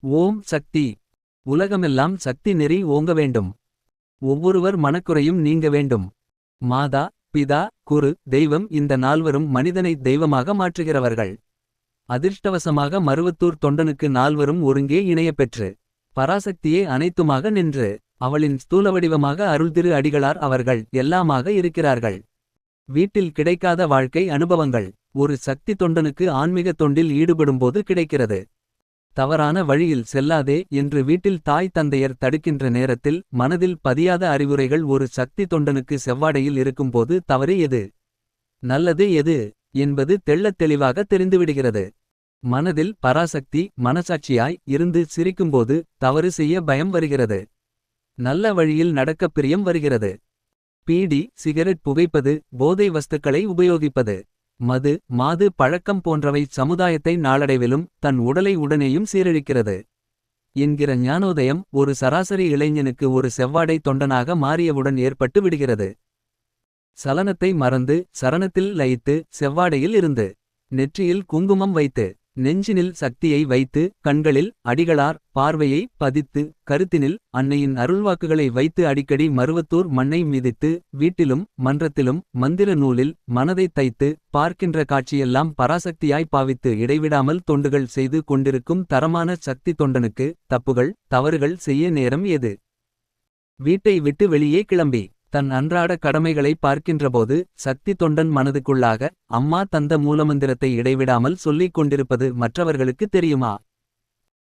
ஓம் சக்தி. உலகமெல்லாம் சக்தி நெறி ஓங்க வேண்டும். ஒவ்வொருவர் மனக்குறையும் நீங்க வேண்டும். மாதா பிதா குரு தெய்வம் இந்த நால்வரும் மனிதனை தெய்வமாக மாற்றுகிறவர்கள். அதிர்ஷ்டவசமாக மருவத்தூர் தொண்டனுக்கு நால்வரும் ஒருங்கே இணையப்பெற்று. பராசக்தியே அனைத்துமாக நின்று. அவளின் ஸ்தூலவடிவமாக அருள்திரு அடிகளார் அவர்கள் எல்லாமாக இருக்கிறார்கள். வீட்டில் கிடைக்காத வாழ்க்கை அனுபவங்கள் ஒரு சக்தி தொண்டனுக்கு ஆன்மீக தொண்டில் ஈடுபடும்போது கிடைக்கிறது. தவறான வழியில் செல்லாதே என்று வீட்டில் தாய் தந்தையர் தடுக்கின்ற நேரத்தில் மனதில் பதியாத அறிவுரைகள் ஒரு சக்தி தொண்டனுக்கு செவ்வாடையில் இருக்கும்போது தவறு எது நல்லது எது என்பது தெள்ளத் தெளிவாக தெரிந்துவிடுகிறது. மனதில் பராசக்தி மனசாட்சியாய் இருந்து சிரிக்கும்போது தவறு செய்ய பயம் வருகிறது. நல்ல வழியில் நடக்க பிரியம் வருகிறது. பீடி சிகரெட் புகைப்பது போதை வஸ்துக்களை உபயோகிப்பது மது மாது பழக்கம் போன்றவை சமுதாயத்தை நாளடைவிலும் தன் உடலை உடனேயும் சீரழிக்கிறது என்கிற ஞானோதயம் ஒரு சராசரி இளைஞனுக்கு ஒரு செவ்வாடை தொண்டனாக மாறியவுடன் ஏற்பட்டு விடுகிறது. சலனத்தை மறந்து சரணத்தில் லயித்து செவ்வாடையில் இருந்து நெற்றியில் குங்குமம் வைத்து நெஞ்சினில் சக்தியை வைத்து கண்களில் அடிகளார் பார்வையை பதித்து கருத்தினில் அன்னையின் அருள்வாக்குகளை வைத்து அடிக்கடி மருவத்தூர் மண்ணை மிதித்து வீட்டிலும் மன்றத்திலும் மந்திர நூலில் மனதை தைத்து பார்க்கின்ற காட்சியெல்லாம் பராசக்தியாய் பாவித்து இடைவிடாமல் தொண்டுகள் செய்து கொண்டிருக்கும் தரமான சக்தி தொண்டனுக்கு தப்புகள் தவறுகள் செய்ய நேரம் ஏது? வீட்டை விட்டு வெளியே கிளம்பி தன் அன்றாட கடமைகளை பார்க்கின்றபோது சக்தி தொண்டன் மனதுக்குள்ளாக அம்மா தந்த மூலமந்திரத்தை இடைவிடாமல் சொல்லிக் கொண்டிருப்பது மற்றவர்களுக்கு தெரியுமா?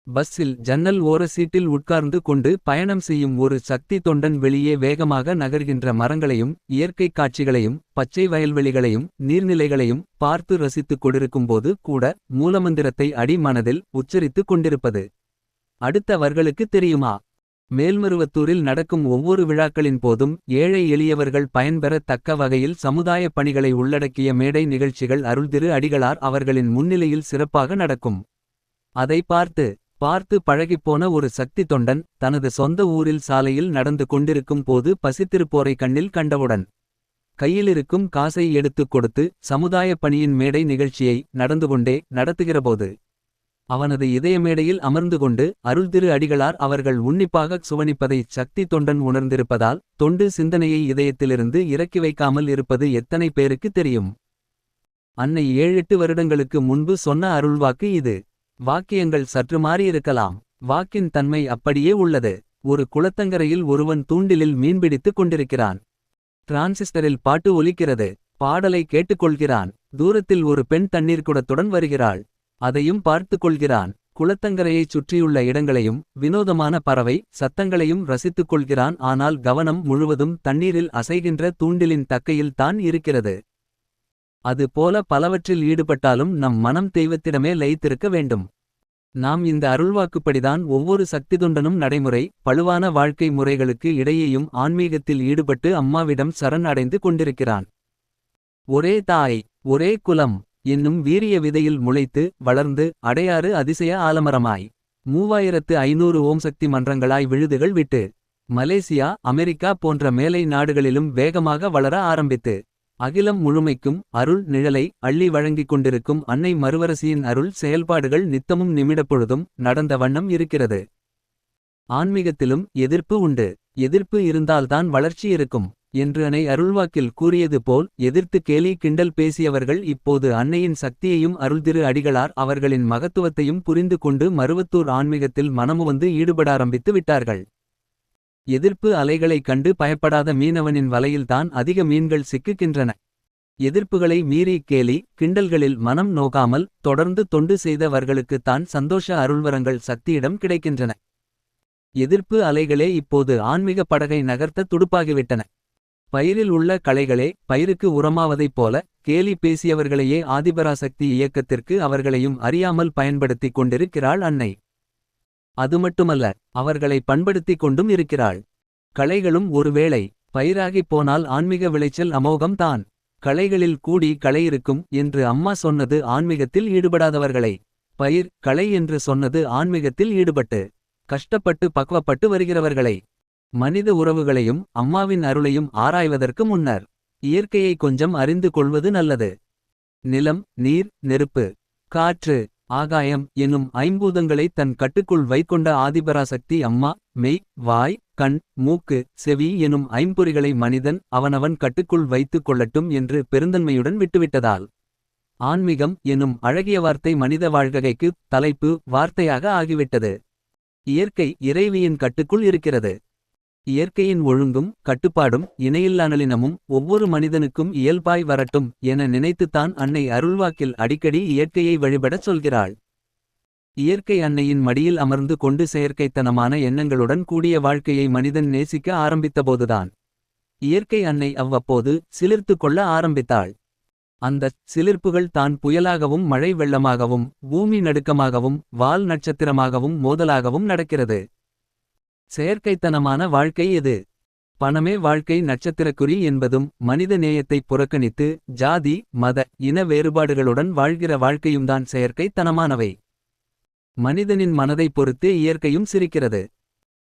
பஸ்ஸில் ஜன்னல் ஓர சீட்டில் உட்கார்ந்து கொண்டு பயணம் செய்யும் ஒரு சக்தி தொண்டன் வெளியே வேகமாக நகர்கின்ற மரங்களையும் இயற்கை காட்சிகளையும் பச்சை வயல்வெளிகளையும் நீர்நிலைகளையும் பார்த்து ரசித்துக் கொண்டிருக்கும்போது கூட மூலமந்திரத்தை அடி மனதில் உச்சரித்துக் கொண்டிருப்பது அடுத்தவர்களுக்கு தெரியுமா? மேல்மருவத்தூரில் நடக்கும் ஒவ்வொரு விழாக்களின் போதும் ஏழை எளியவர்கள் பயன்பெற தக்க வகையில் சமுதாய பணிகளை உள்ளடக்கிய மேடை நிகழ்ச்சிகள் அருள்திரு அடிகளார் அவர்களின் முன்னிலையில் சிறப்பாக நடக்கும். அதை பார்த்து பழகிப்போன ஒரு சக்தி தொண்டன் தனது சொந்த ஊரில் சாலையில் நடந்து கொண்டிருக்கும் போது பசித்திருப்போரை கண்ணில் கண்டவுடன் கையிலிருக்கும் காசை எடுத்துக் கொடுத்து சமுதாய பணியின் மேடை நிகழ்ச்சியை நடந்துகொண்டே நடத்துகிறபோது அவனது இதயமேடையில் அமர்ந்து கொண்டு அருள்திரு அடிகளார் அவர்கள் உன்னிப்பாகச் சுவனிப்பதை சக்தி தொண்டன் உணர்ந்திருப்பதால் தொண்டு சிந்தனையை இதயத்திலிருந்து இறக்கி வைக்காமல் இருப்பது எத்தனை பேருக்கு தெரியும்? அன்னை 7-8 வருடங்களுக்கு முன்பு சொன்ன அருள்வாக்கு இது. வாக்கியங்கள் சற்று மாறியிருக்கலாம். வாக்கின் தன்மை அப்படியே உள்ளது. ஒரு குளத்தங்கரையில் ஒருவன் தூண்டிலில் மீன்பிடித்துக் கொண்டிருக்கிறான். டிரான்சிஸ்டரில் பாட்டு ஒலிக்கிறது. பாடலை கேட்டுக்கொள்கிறான். தூரத்தில் ஒரு பெண் தண்ணீர் குடத்துடன் வருகிறாள். அதையும் பார்த்து கொள்கிறான். குளத்தங்கரையைச் சுற்றியுள்ள இடங்களையும் வினோதமான பறவை சத்தங்களையும் ரசித்துக் கொள்கிறான். ஆனால் கவனம் முழுவதும் தண்ணீரில் அசைகின்ற தூண்டிலின் தக்கையில் தான் இருக்கிறது. அது போல பலவற்றில் ஈடுபட்டாலும் நம் மனம் தெய்வத்திடமே லயித்திருக்க வேண்டும். நாம் இந்த அருள்வாக்குப்படிதான் ஒவ்வொரு சக்திதொண்டனும் நடைமுறை பழுவான வாழ்க்கை முறைகளுக்கு இடையேயும் ஆன்மீகத்தில் ஈடுபட்டு அம்மாவிடம் சரண் அடைந்து கொண்டிருக்கிறான். ஒரே தாய் ஒரே குலம் என்னும் வீரிய விதையில் முளைத்து வளர்ந்து அடையாறு அதிசய ஆலமரமாய் 3500 ஓம் சக்தி மன்றங்களாய் விழுதுகள் விட்டு மலேசியா அமெரிக்கா போன்ற மேலை நாடுகளிலும் வேகமாக வளர ஆரம்பித்து அகிலம் முழுமைக்கும் அருள் நிழலை அள்ளி வழங்கிக் கொண்டிருக்கும் அன்னை மருவரசியின் அருள் செயல்பாடுகள் நித்தமும் நிமிடப்பொழுதும் நடந்த வண்ணம் இருக்கிறது. ஆன்மீகத்திலும் எதிர்ப்பு உண்டு. எதிர்ப்பு இருந்தால்தான் வளர்ச்சி இருக்கும் என்று அன்னை அருள்வாக்கில் கூறியது போல் எதிர்த்து கேலி கிண்டல் பேசியவர்கள் இப்போது அன்னையின் சக்தியையும் அருள்திரு அடிகளார் அவர்களின் மகத்துவத்தையும் புரிந்து கொண்டு மருவத்தூர் ஆன்மீகத்தில் மனமுவந்து ஈடுபடாரம்பித்து விட்டார்கள். எதிர்ப்பு அலைகளைக் கண்டு பயப்படாத மீனவனின் வலையில்தான் அதிக மீன்கள் சிக்குகின்றன. எதிர்ப்புகளை மீறி கேலி கிண்டல்களில் மனம் நோகாமல் தொடர்ந்து தொண்டு செய்தவர்களுக்குத்தான் சந்தோஷ அருள்வரங்கள் சக்தியிடம் கிடைக்கின்றன. எதிர்ப்பு அலைகளே இப்போது ஆன்மீக படகை நகர்த்த துடுப்பாகிவிட்டன. பயிரில் உள்ள களைகளே பயிருக்கு உரமாவதைப் போல கேலி பேசியவர்களையே ஆதிபராசக்தி இயக்கத்திற்கு அவர்களையும் அறியாமல் பயன்படுத்திக் கொண்டிருக்கிறாள் அன்னை. அதுமட்டுமல்ல, அவர்களை பண்படுத்திக் கொண்டும் இருக்கிறாள். களைகளும் ஒருவேளை பயிராகிப் போனால் ஆன்மீக விளைச்சல் அமோகம் தான். களைகளில் கூடி களையிருக்கும் என்று அம்மா சொன்னது ஆன்மீகத்தில் ஈடுபடாதவர்களை. பயிர் களை என்று சொன்னது ஆன்மீகத்தில் ஈடுபட்டு கஷ்டப்பட்டு பக்குவப்பட்டு வருகிறவர்களை. மனித உறவுகளையும் அம்மாவின் அருளையும் ஆராய்வதற்கு முன்னர் இயற்கையை கொஞ்சம் அறிந்து கொள்வது நல்லது. நிலம் நீர் நெருப்பு காற்று ஆகாயம் எனும் ஐம்பூதங்களை தன் கட்டுக்குள் வைக்கொண்ட ஆதிபராசக்தி அம்மா மெய் வாய் கண் மூக்கு செவி எனும் ஐம்பொறிகளை மனிதன் அவனவன் கட்டுக்குள் வைத்துக் கொள்ளட்டும் என்று பெருந்தன்மையுடன் விட்டுவிட்டதால் ஆன்மீகம் எனும் அழகிய வார்த்தை மனித வாழ்க்கைக்கு தலைப்பு வார்த்தையாக ஆகிவிட்டது. இயற்கை இறைவியின் கட்டுக்குள் இருக்கிறது. இயற்கையின் ஒழுங்கும் கட்டுப்பாடும் இணையில்லா நளினமும் ஒவ்வொரு மனிதனுக்கும் இயல்பாய் வரட்டும் என நினைத்துத்தான் அன்னை அருள்வாக்கில் அடிக்கடி இயற்கையை வழிபடச் சொல்கிறாள். இயற்கை அன்னையின் மடியில் அமர்ந்து கொண்டு செயற்கைத்தனமான எண்ணங்களுடன் கூடிய வாழ்க்கையை மனிதன் நேசிக்க ஆரம்பித்தபோதுதான் இயற்கை அன்னை அவ்வப்போது சிலிர்த்து கொள்ள ஆரம்பித்தாள். அந்தச் சிலிர்ப்புகள் தான் புயலாகவும் மழை வெள்ளமாகவும் பூமி நடுக்கமாகவும் வால் நட்சத்திரமாகவும் மோதலாகவும் நடக்கிறது. செயற்கைத்தனமான வாழ்க்கை எது? பணமே வாழ்க்கை நட்சத்திரக்குறி என்பதும் மனித நேயத்தை புறக்கணித்து ஜாதி மத இன வேறுபாடுகளுடன் வாழ்கிற வாழ்க்கையும்தான் செயற்கைத்தனமானவை. மனிதனின் மனதை பொறுத்தே இயற்கையும் சிரிக்கிறது.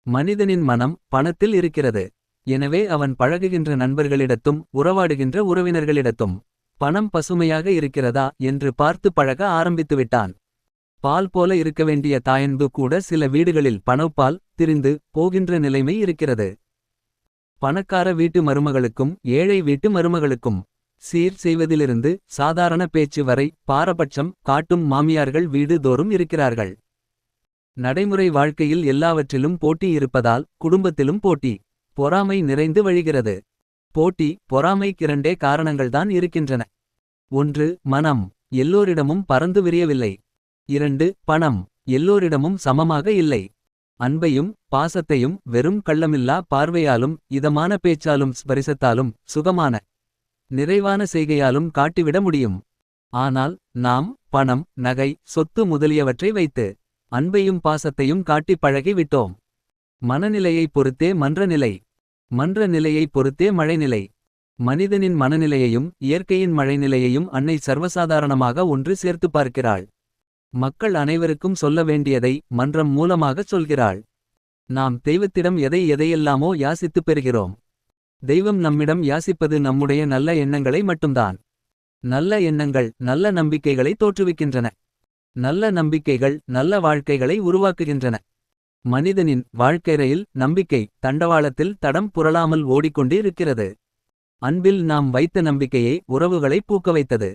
மனிதனின் மனம் பணத்தில் இருக்கிறது. எனவே அவன் பழகுகின்ற நண்பர்களிடத்தும் உறவாடுகின்ற உறவினர்களிடத்தும் பணம் பசுமையாக இருக்கிறதா என்று பார்த்து பழக ஆரம்பித்துவிட்டான். பால் போல இருக்க வேண்டிய தாயன்பு கூட சில வீடுகளில் பணப்பால் திரிந்து போகின்ற நிலைமை இருக்கிறது. பணக்கார வீட்டு மருமகளுக்கும் ஏழை வீட்டு மருமகளுக்கும் சீர் செய்வதிலிருந்து சாதாரண பேச்சு வரை பாரபட்சம் காட்டும் மாமியார்கள் வீடு தோறும் இருக்கிறார்கள். நடைமுறை வாழ்க்கையில் எல்லாவற்றிலும் போட்டி இருப்பதால் குடும்பத்திலும் போட்டி பொறாமை நிறைந்து வழிகிறது. போட்டி பொறாமைக்கிரண்டே காரணங்கள்தான் இருக்கின்றன. 1. மனம் எல்லோரிடமும் பறந்து விரியவில்லை. 2. பணம் எல்லோரிடமும் சமமாக இல்லை. அன்பையும் பாசத்தையும் வெறும் கள்ளமில்லா பார்வையாலும் இதமான பேச்சாலும் ஸ்பரிசத்தாலும் சுகமான நிறைவான செய்கையாலும் காட்டிவிட முடியும். ஆனால் நாம் பணம் நகை சொத்து முதலியவற்றை வைத்து அன்பையும் பாசத்தையும் காட்டி பழகி விட்டோம். மனநிலையை பொறுத்தே மன்றநிலை, மன்ற நிலையை பொறுத்தே மழைநிலை. மனிதனின் மனநிலையையும் இயற்கையின் மழைநிலையையும் அன்னை சர்வசாதாரணமாக ஒன்று சேர்த்து பார்க்கிறாள். மக்கள் அனைவருக்கும் சொல்ல வேண்டியதை மன்றம் மூலமாகச் சொல்கிறாள். நாம் தெய்வத்திடம் எதையெல்லாமோ யாசித்துப் பெறுகிறோம். தெய்வம் நம்மிடம் யாசிப்பது நம்முடைய நல்ல எண்ணங்களை மட்டும்தான். நல்ல எண்ணங்கள் நல்ல நம்பிக்கைகளை தோற்றுவிக்கின்றன. நல்ல நம்பிக்கைகள் நல்ல வாழ்க்கைகளை உருவாக்குகின்றன. மனிதனின் வாழ்க்கையில் நம்பிக்கை தண்டவாளத்தில் தடம் புரளாமல் ஓடிக்கொண்டு இருக்கிறது. அன்பில் நாம் வைத்த நம்பிக்கையே உறவுகளை பூக்க வைத்தது.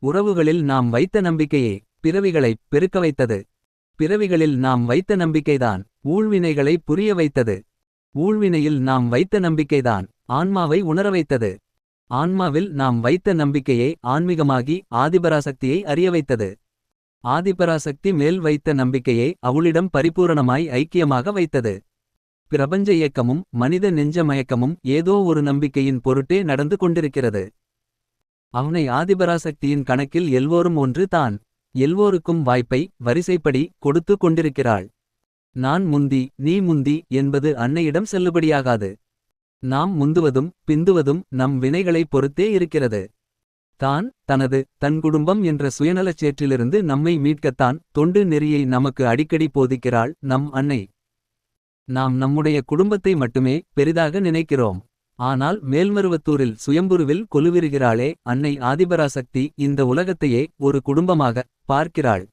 உறவுகளில் நாம் வைத்த நம்பிக்கையே பிறவிகளை பெருக்க வைத்தது. பிறவிகளில் நாம் வைத்த நம்பிக்கைதான் ஊழ்வினைகளை புரிய வைத்தது. ஊழ்வினையில் நாம் வைத்த நம்பிக்கைதான் ஆன்மாவை உணர வைத்தது. ஆன்மாவில் நாம் வைத்த நம்பிக்கையே ஆன்மீகமாகி ஆதிபராசக்தியை அறிய வைத்தது. ஆதிபராசக்தி மேல் வைத்த நம்பிக்கையே அவளிடம் பரிபூரணமாய் ஐக்கியமாக வைத்தது. பிரபஞ்ச இயக்கமும் மனித நெஞ்ச மயக்கமும் ஏதோ ஒரு நம்பிக்கையின் பொருட்டே நடந்து கொண்டிருக்கிறது. அவனை ஆதிபராசக்தியின் கணக்கில் எல்லோரும் ஒன்று தான். எல்லோருக்கும் வாய்ப்பை வரிசைப்படி கொடுத்து கொண்டிருக்கிறாள். நான் முந்தி நீ முந்தி என்பது அன்னையிடம் செல்லுபடியாகாது. நாம் முந்துவதும் பிந்துவதும் நம் வினைகளைப் பொறுத்தே இருக்கிறது. தான் தனது தன் குடும்பம் என்ற சுயநலச் சேற்றிலிருந்து நம்மை மீட்கத்தான் தொண்டு நெறியை நமக்கு அடிக்கடி போதிக்கிறாள் நம் அன்னை. நாம் நம்முடைய குடும்பத்தை மட்டுமே பெரிதாக நினைக்கிறோம். ஆனால் மேல்மருவத்தூரில் சுயம்புருவில் கொலுவிருகிறாளே அன்னை ஆதிபராசக்தி இந்த உலகத்தையே ஒரு குடும்பமாக பார்க்கிறாள்.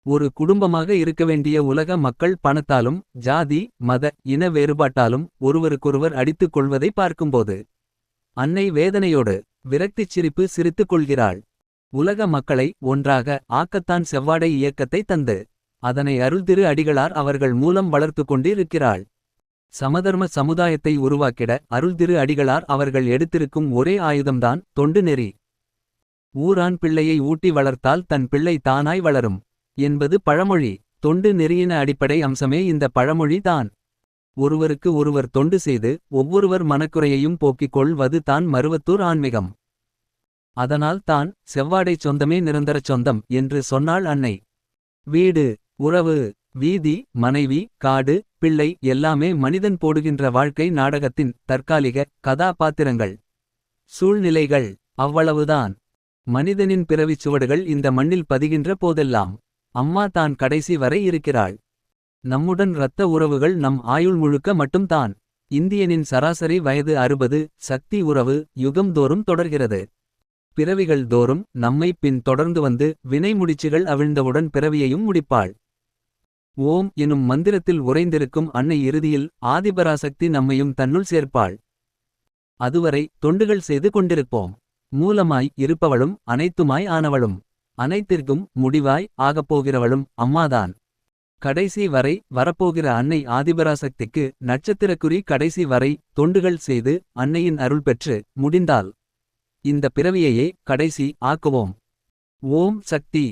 ஒரு குடும்பமாக இருக்க வேண்டிய உலக மக்கள் பணத்தாலும் ஜாதி மத இன வேறுபாட்டாலும் ஒருவருக்கொருவர் அடித்துக் கொள்வதை பார்க்கும்போது அன்னை வேதனையோடு விரக்திச் சிரிப்பு சிரித்துக் கொள்கிறாள். உலக மக்களை ஒன்றாக ஆக்கத்தான் செவ்வாடை இயக்கத்தை தந்து அதனை அருள்திரு அடிகளார் அவர்கள் மூலம் வளர்த்து கொண்டிருக்கிறாள். சமதர்ம சமுதாயத்தை உருவாக்கிட அருள்திரு அடிகளார் அவர்கள் எடுத்திருக்கும் ஒரே ஆயுதம்தான் தொண்டு நெறி. ஊரான் பிள்ளையை ஊட்டி வளர்த்தால் தன் பிள்ளை தானாய் வளரும் என்பது பழமொழி. தொண்டு நெறியின அடிப்படை அம்சமே இந்த பழமொழி தான். ஒருவருக்கு ஒருவர் தொண்டு செய்து ஒவ்வொருவர் மனக்குறையையும் போக்கிக் கொள்வது தான் மருவத்தூர் ஆன்மீகம். அதனால் தான் செவ்வாடை சொந்தமே நிரந்தரச் சொந்தம் என்று சொன்னாள் அன்னை. வீடு உறவு வீதி மனைவி காடு பிள்ளை எல்லாமே மனிதன் போடுகின்ற வாழ்க்கை நாடகத்தின் தற்காலிக கதாபாத்திரங்கள் சூழ்நிலைகள் அவ்வளவுதான். மனிதனின் பிறவிச் சுவடுகள் இந்த மண்ணில் பதிகின்ற போதெல்லாம் அம்மா தான் கடைசி வரை இருக்கிறாள். நம்முடன் இரத்த உறவுகள் நம் ஆயுள் முழுக்க மட்டும்தான். இந்தியனின் சராசரி வயது 60. சக்தி உறவு யுகம்தோறும் தொடர்கிறது. பிறவிகள் தோறும் நம்மை பின் தொடர்ந்து வந்து வினை முடிச்சுகள் அவிழ்ந்தவுடன் பிறவியையும் முடிப்பாள். ஓம் எனும் மந்திரத்தில் உறைந்திருக்கும் அன்னை இறுதியில் ஆதிபராசக்தி நம்மையும் தன்னுள் சேர்ப்பாள். அதுவரை தொண்டுகள் செய்து கொண்டிருப்போம். மூலமாய் இருப்பவளும் அனைத்துமாய் ஆனவளும் அனைத்திற்கும் முடிவாய் ஆகப்போகிறவளும் அம்மாதான். கடைசி வரை வரப்போகிற அன்னை ஆதிபராசக்திக்கு நட்சத்திரக்குறி கடைசி வரை தொண்டுகள் செய்து அன்னையின் அருள் பெற்று முடிந்தால் இந்த பிறவியையே கடைசி ஆக்குவோம். ஓம் சக்தி.